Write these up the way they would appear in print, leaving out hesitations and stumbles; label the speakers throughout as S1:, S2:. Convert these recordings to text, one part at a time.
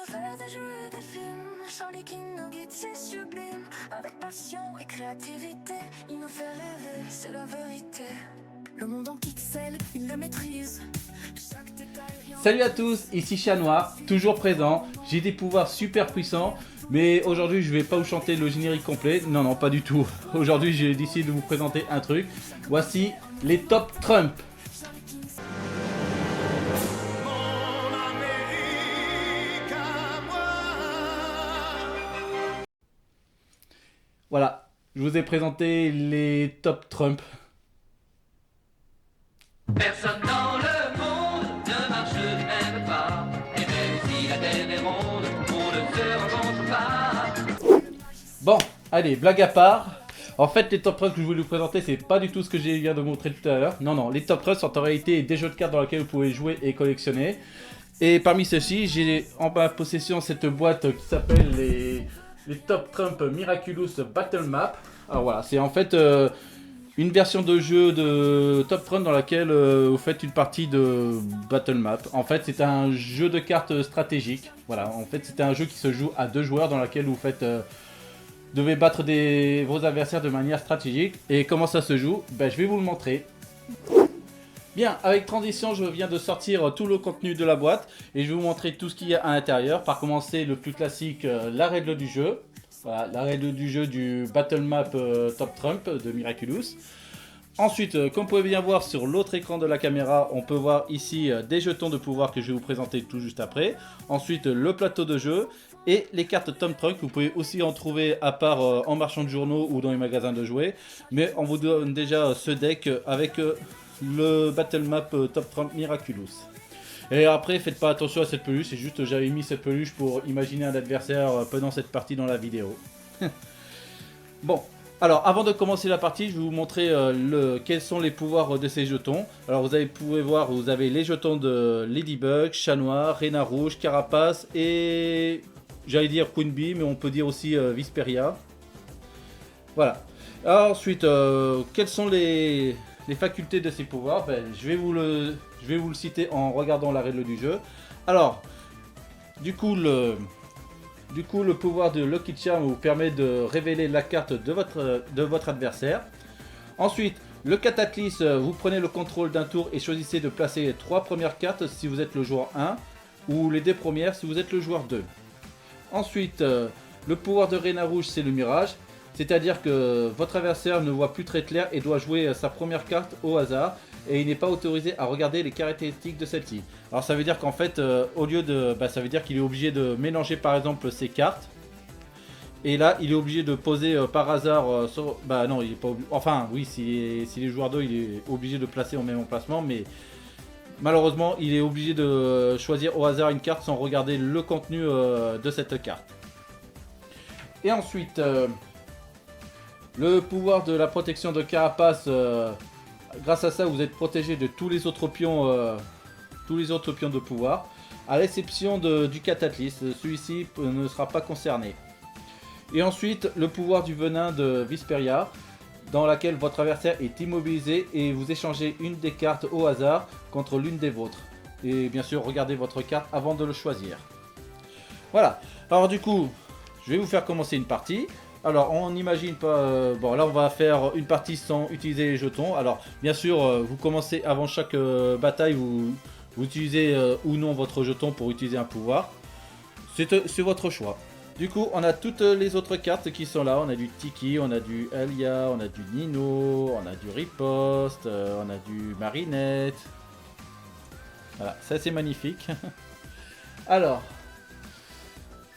S1: faire des jeux et des films. Charlie King, nos guides, c'est sublime. Avec passion et créativité, il nous fait rêver, c'est la vérité. Le monde en pixels, il le maîtrise. Chaque détail.
S2: Salut à tous, ici Chat Noir, toujours présent. J'ai des pouvoirs super puissants, mais aujourd'hui je vais pas vous chanter le générique complet. Non, pas du tout. Aujourd'hui j'ai décidé de vous présenter un truc. Voici les Top Trump. Voilà, je vous ai présenté les Top Trump.
S3: Personne dans le monde ne marche du même pas. Et même si la terre est ronde, on ne se rencontre pas.
S2: Bon, allez, blague à part. En fait, les Top Trump que je voulais vous présenter, c'est pas du tout ce que j'ai viens de montrer tout à l'heure. Non, les Top Trump sont en réalité des jeux de cartes dans lesquels vous pouvez jouer et collectionner. Et parmi ceux-ci, j'ai en ma possession cette boîte qui s'appelle les Top Trump Miraculous Battle Map. Alors voilà, c'est en fait une version de jeu de Top Trump dans laquelle vous faites une partie de Battle Map. En fait, c'est un jeu de cartes stratégique. Voilà, en fait, c'est un jeu qui se joue à 2 joueurs dans lequel vous faites devez battre vos adversaires de manière stratégique. Et comment ça se joue? Je vais vous le montrer. Bien, avec transition, je viens de sortir tout le contenu de la boîte et je vais vous montrer tout ce qu'il y a à l'intérieur. Par commencer le plus classique, la règle du jeu. Voilà, la règle du jeu du Battle Map Top Trump de Miraculous. Ensuite, comme vous pouvez bien voir sur l'autre écran de la caméra, on peut voir ici des jetons de pouvoir que je vais vous présenter tout juste après. Ensuite, le plateau de jeu et les cartes Top Trump. Vous pouvez aussi en trouver à part en marchand de journaux ou dans les magasins de jouets. Mais on vous donne déjà ce deck avec le Battle Map Top Trump Miraculous. Et après, faites pas attention à cette peluche, c'est juste j'avais mis cette peluche pour imaginer un adversaire pendant cette partie dans la vidéo. Bon, alors avant de commencer la partie, je vais vous montrer quels sont les pouvoirs de ces jetons. Alors vous pouvez voir, vous avez les jetons de Ladybug, Chat Noir, Reina Rouge, Carapace et j'allais dire Queen Bee, mais on peut dire aussi Visperia. Voilà. Alors, ensuite, quelles sont les facultés de ces pouvoirs? Je vais vous le citer en regardant la règle du jeu. Alors, du coup, le pouvoir de Lucky Charm vous permet de révéler la carte de votre adversaire. Ensuite, le Cataclysme, vous prenez le contrôle d'un tour et choisissez de placer les 3 premières cartes si vous êtes le joueur 1 ou les 2 premières si vous êtes le joueur 2. Ensuite, le pouvoir de Reina Rouge, c'est le mirage. C'est-à-dire que votre adversaire ne voit plus très clair et doit jouer sa première carte au hasard et il n'est pas autorisé à regarder les caractéristiques de celle-ci. Alors ça veut dire qu'en fait, au lieu de... ça veut dire qu'il est obligé de mélanger par exemple ses cartes. Et là, il est obligé de poser par hasard sur... non, il est pas obligé... Enfin, oui, s'il est joueur 2, il est obligé de placer au même emplacement, mais... Malheureusement, il est obligé de choisir au hasard une carte sans regarder le contenu de cette carte. Et ensuite... le pouvoir de la protection de Carapace, grâce à ça vous êtes protégé de tous les autres pions de pouvoir, à l'exception du Cataclysme, celui-ci ne sera pas concerné. Et ensuite le pouvoir du venin de Visperia, dans laquelle votre adversaire est immobilisé et vous échangez une des cartes au hasard contre l'une des vôtres. Et bien sûr regardez votre carte avant de le choisir. Voilà, alors du coup je vais vous faire commencer une partie. Alors on n'imagine pas, bon là on va faire une partie sans utiliser les jetons. Alors bien sûr vous commencez avant chaque bataille, vous utilisez ou non votre jeton pour utiliser un pouvoir. C'est votre choix. Du coup on a toutes les autres cartes qui sont là, on a du Tiki, on a du Alia, on a du Nino, on a du Riposte, on a du Marinette. Voilà, ça c'est magnifique. Alors...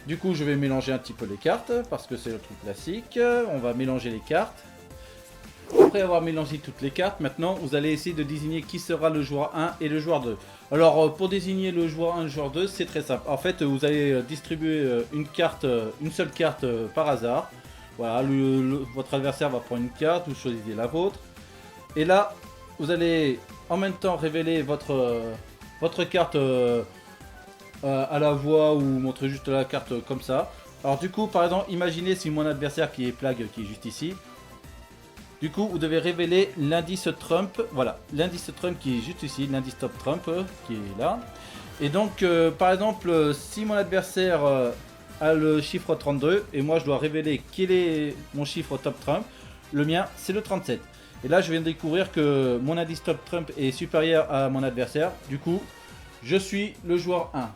S2: Du coup, je vais mélanger un petit peu les cartes, parce que c'est le truc classique. On va mélanger les cartes. Après avoir mélangé toutes les cartes, maintenant, vous allez essayer de désigner qui sera le joueur 1 et le joueur 2. Alors, pour désigner le joueur 1 et le joueur 2, c'est très simple. En fait, vous allez distribuer une seule carte par hasard. Voilà, votre adversaire va prendre une carte, vous choisissez la vôtre. Et là, vous allez en même temps révéler votre carte... à la voix ou montrer juste la carte comme ça. Alors du coup par exemple imaginez si mon adversaire qui est Plague qui est juste ici. Du coup vous devez révéler l'indice Trump. Voilà, l'indice Trump qui est juste ici, l'indice Top Trump qui est là. Et donc, par exemple, si mon adversaire a le chiffre 32 et moi je dois révéler quel est mon chiffre top trump, le mien c'est le 37. Et là, je viens de découvrir que mon indice top trump est supérieur à mon adversaire. Du coup, je suis le joueur 1.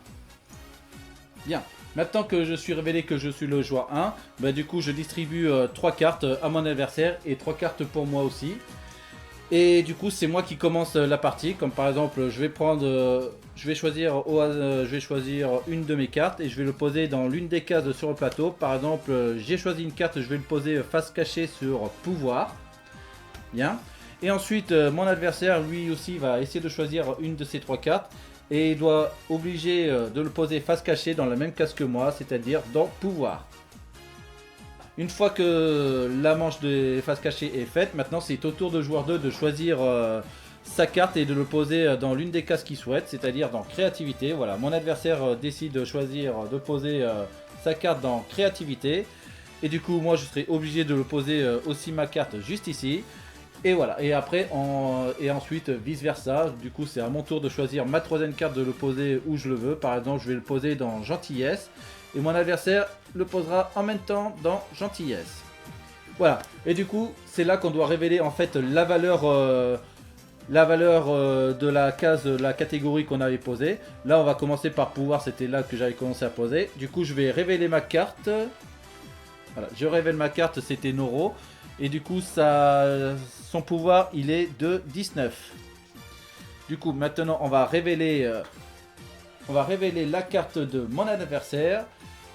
S2: Bien. Maintenant que je suis révélé que je suis le joueur 1, bah du coup je distribue 3 cartes à mon adversaire et 3 cartes pour moi aussi. Et du coup c'est moi qui commence la partie, comme par exemple je vais choisir une de mes cartes et je vais le poser dans l'une des cases sur le plateau. Par exemple j'ai choisi une carte, je vais le poser face cachée sur pouvoir. Bien. Et ensuite mon adversaire lui aussi va essayer de choisir une de ces 3 cartes. Et il doit obliger de le poser face cachée dans la même case que moi, c'est-à-dire dans pouvoir. Une fois que la manche de face cachée est faite, maintenant c'est au tour de joueur 2 de choisir sa carte et de le poser dans l'une des cases qu'il souhaite, c'est-à-dire dans créativité. Voilà, mon adversaire décide de choisir de poser sa carte dans créativité. Et du coup, moi je serai obligé de le poser aussi ma carte juste ici. Et voilà, et après, et ensuite vice versa, du coup c'est à mon tour de choisir ma troisième carte, de le poser où je le veux. Par exemple, je vais le poser dans gentillesse, et mon adversaire le posera en même temps dans gentillesse. Voilà, et du coup, c'est là qu'on doit révéler en fait la valeur de la case, la catégorie qu'on avait posée. Là, on va commencer par pouvoir, c'était là que j'avais commencé à poser. Du coup, je vais révéler ma carte. Voilà, je révèle ma carte, c'était Noro. Et du coup, son pouvoir, il est de 19. Du coup, maintenant, on va révéler la carte de mon adversaire.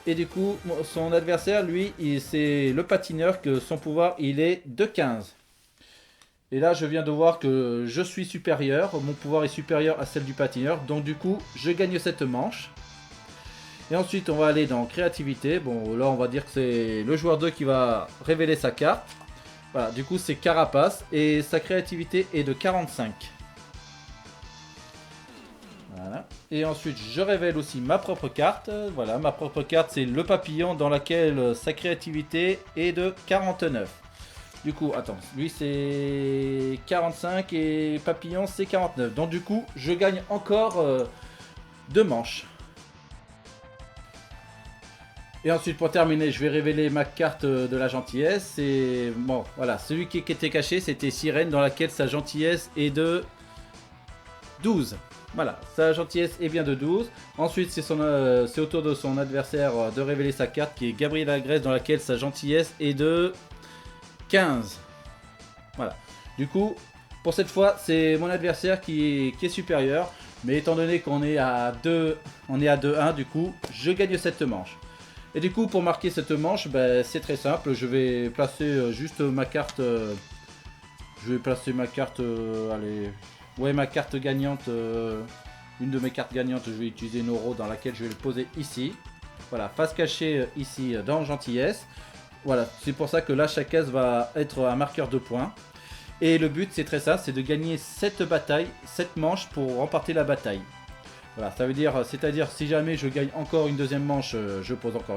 S2: Et du coup, son adversaire, lui, c'est le patineur, que son pouvoir, il est de 15. Et là, je viens de voir que je suis supérieur. Mon pouvoir est supérieur à celle du patineur. Donc du coup, je gagne cette manche. Et ensuite, on va aller dans créativité. Bon, là, on va dire que c'est le joueur 2 qui va révéler sa carte. Voilà, du coup c'est Carapace et sa créativité est de 45. Voilà. Et ensuite je révèle aussi ma propre carte. Voilà, ma propre carte c'est le papillon dans laquelle sa créativité est de 49. Du coup, attends, lui c'est 45 et papillon c'est 49. Donc du coup, je gagne encore 2 manches. Et ensuite, pour terminer, je vais révéler ma carte de la gentillesse. Et bon, voilà, celui qui était caché, c'était Sirène, dans laquelle sa gentillesse est de 12. Voilà, sa gentillesse est bien de 12. Ensuite, c'est au tour de son adversaire de révéler sa carte, qui est Gabriel Agresse, dans laquelle sa gentillesse est de 15. Voilà. Du coup, pour cette fois, c'est mon adversaire qui est supérieur. Mais étant donné qu'on est à 2-1, du coup, je gagne cette manche. Et du coup, pour marquer cette manche, ben, c'est très simple. Je vais placer juste ma carte. Je vais placer ma carte. Allez. Ouais, ma carte gagnante. Une de mes cartes gagnantes, je vais utiliser Noro, dans laquelle je vais le poser ici. Voilà, face cachée ici dans gentillesse. Voilà, c'est pour ça que là, chaque case va être un marqueur de points. Et le but, c'est très simple, c'est de gagner cette bataille, cette manche pour remporter la bataille. Voilà, ça veut dire, c'est-à-dire si jamais je gagne encore une deuxième manche, je pose encore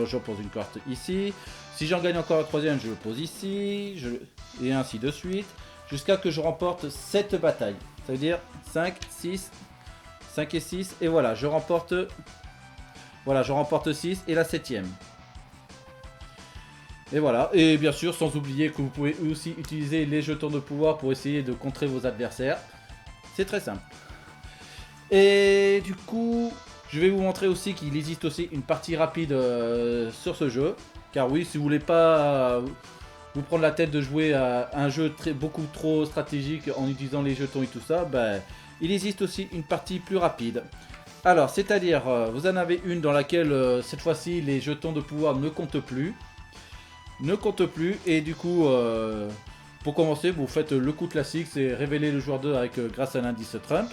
S2: je pose une carte ici. Si j'en gagne encore une troisième, je le pose ici, et ainsi de suite, jusqu'à que je remporte cette bataille. Ça veut dire 5, 6, 5 et 6, et voilà, je remporte 6 et la 7ème. Et voilà, et bien sûr, sans oublier que vous pouvez aussi utiliser les jetons de pouvoir pour essayer de contrer vos adversaires. C'est très simple. Et du coup, je vais vous montrer aussi qu'il existe aussi une partie rapide sur ce jeu. Car oui, si vous voulez pas vous prendre la tête de jouer à un jeu beaucoup trop stratégique en utilisant les jetons et tout ça, ben, il existe aussi une partie plus rapide. Alors, c'est-à-dire, vous en avez une dans laquelle, cette fois-ci, les jetons de pouvoir ne comptent plus. Et du coup, pour commencer, vous faites le coup classique, c'est révéler le joueur 2 grâce à l'indice Trump.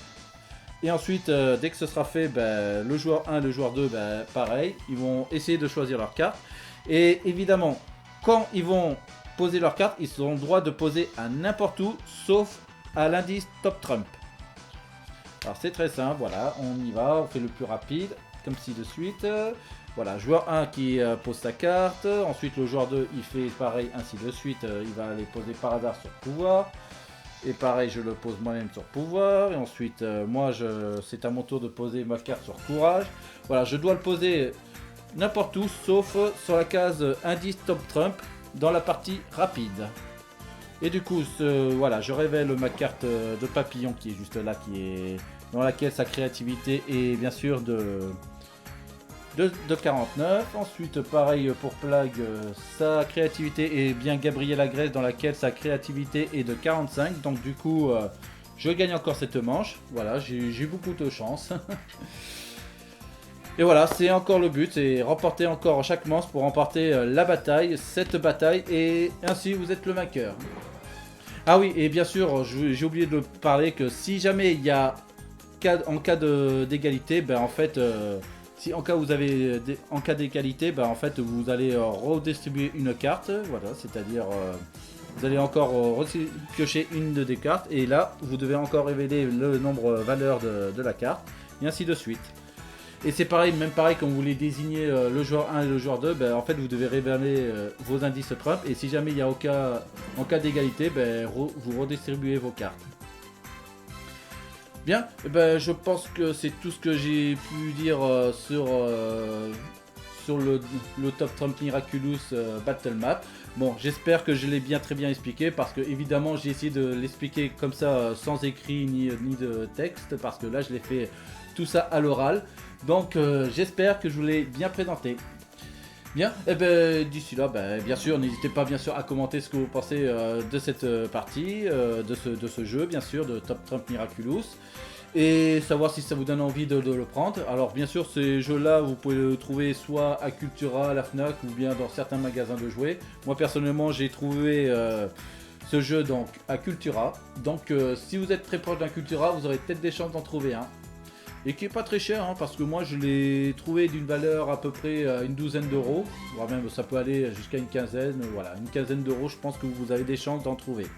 S2: Et ensuite, dès que ce sera fait, ben, le joueur 1 et le joueur 2, ben, pareil, ils vont essayer de choisir leur carte. Et évidemment, quand ils vont poser leur carte, ils auront le droit de poser à n'importe où, sauf à l'indice Top Trump. Alors c'est très simple, voilà, on y va, on fait le plus rapide, comme ci de suite. Voilà, joueur 1 qui pose sa carte, ensuite le joueur 2 il fait pareil, ainsi de suite, il va aller poser par hasard sur pouvoir. Et pareil, je le pose moi-même sur pouvoir. Et ensuite, c'est à mon tour de poser ma carte sur courage. Voilà, je dois le poser n'importe où, sauf sur la case indice top trump dans la partie rapide. Et du coup, voilà, je révèle ma carte de papillon qui est juste là, dans laquelle sa créativité est bien sûr de 49. Ensuite, pareil pour Plague, sa créativité est bien Gabriel Agreste, dans laquelle sa créativité est de 45. Donc du coup, je gagne encore cette manche. Voilà, j'ai beaucoup de chance. Et voilà, c'est encore le but, c'est remporter encore chaque manche pour remporter la bataille, cette bataille, et ainsi vous êtes le vainqueur. Ah oui, et bien sûr, j'ai oublié de parler que si jamais il y a, en cas d'égalité, ben en fait... si en cas en cas d'égalité, bah en fait vous allez redistribuer une carte, voilà, c'est-à-dire vous allez encore piocher une des cartes et là vous devez encore révéler le nombre valeur de la carte et ainsi de suite. Et c'est pareil, même pareil quand vous voulez désigner le joueur 1 et le joueur 2, bah, en fait vous devez révéler vos indices Trump et si jamais il y a en cas d'égalité, bah, vous redistribuez vos cartes. Bien, ben, je pense que c'est tout ce que j'ai pu dire sur le Top Trump Miraculous Battle Map. Bon, j'espère que je l'ai très bien expliqué parce que évidemment j'ai essayé de l'expliquer comme ça sans écrit ni de texte parce que là je l'ai fait tout ça à l'oral. Donc j'espère que je vous l'ai bien présenté. Bien, et ben d'ici là, ben, bien sûr, n'hésitez pas bien sûr à commenter ce que vous pensez de cette partie, de ce jeu, bien sûr, de Top Trump Miraculous, et savoir si ça vous donne envie de le prendre. Alors bien sûr, ces jeux-là, vous pouvez le trouver soit à Cultura, à la Fnac, ou bien dans certains magasins de jouets. Moi personnellement, j'ai trouvé ce jeu donc à Cultura. Donc si vous êtes très proche d'un Cultura, vous aurez peut-être des chances d'en trouver un. Et qui est pas très cher, hein, parce que moi je l'ai trouvé d'une valeur à peu près une douzaine d'euros, voire même ça peut aller jusqu'à une quinzaine, voilà, une quinzaine d'euros, je pense que vous avez des chances d'en trouver.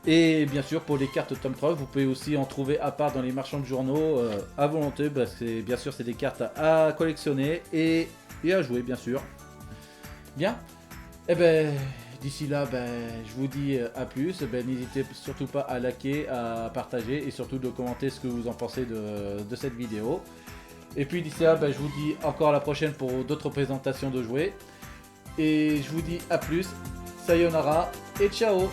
S2: Et bien sûr pour les cartes Tom Trump, vous pouvez aussi en trouver à part dans les marchands de journaux à volonté, bah, bien sûr c'est des cartes à collectionner et à jouer bien sûr. Bien, et ben d'ici là, ben, je vous dis à plus. Ben, n'hésitez surtout pas à liker, à partager et surtout de commenter ce que vous en pensez de cette vidéo. Et puis d'ici là, ben, je vous dis encore à la prochaine pour d'autres présentations de jouets. Et je vous dis à plus, sayonara et ciao.